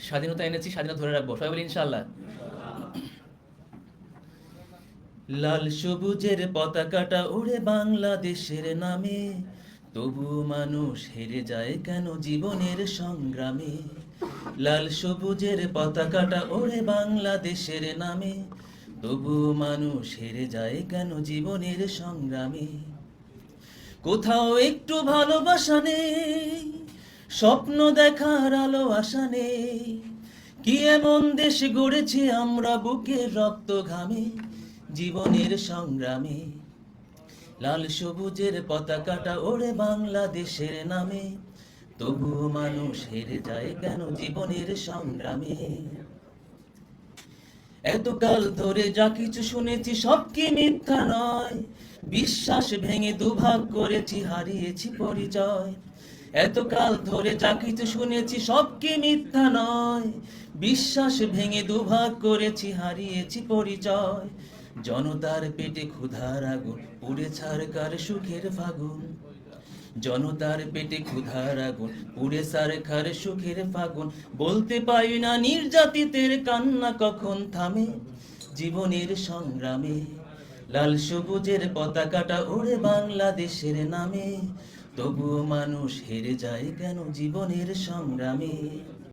স্বাধীনতা এনেছি, স্বাধীনতা ধরে রাখবো। সবাই বলি ইনশাআল্লাহ। লাল সবুজের পতাকাটা ওড়ে বাংলাদেশের নামে, তবু মানুষ হেরে যায় কেন জীবনের সংগ্রামে। লাল সবুজের পতাকাটা ওড়ে বাংলাদেশের নামে, তবু মানুষ হেরে যায় কেন জীবনের সংগ্রামে। কোথাও একটু ভালোবাসা নেই, স্বপ্ন দেখার আলো আশা নেই। কি এমন দেশ গড়েছি আমরা বুকের রক্ত ঘামে, জীবনের সংগ্রামে। লাল সবুজের পতাকাটা ওড়ে বাংলাদেশের নামে, তবুও মানুষ হেরে যায় কেন জীবনের সংগ্রামে। এতকাল ধরে যা কিছু শুনেছি সব কি মিথ্যা নয়, বিশ্বাস ভেঙে দুভাগ করেছি, হারিয়েছি পরিচয়। এতকাল ধরে যা কিছু শুনেছি সব কি মিথ্যা নয়, বিশ্বাস ভেঙে দুভাগ করেছি, হারিয়েছি পরিচয়। জনতার পেটে ক্ষুধার আগুন, পুড়ে ছারকার সুখের ফাগুন। জনতার পেটে ক্ষুধার আগুন, পুড়ে সারখার সুখের ফাগুন। বলতে পাই না নির্যাতিতের কান্না কখন থামে, জীবনের সংগ্রামে। লাল সবুজের পতাকাটা ওড়ে বাংলাদেশের নামে, তবুও মানুষ হেরে যায় কেন জীবনের সংগ্রামে।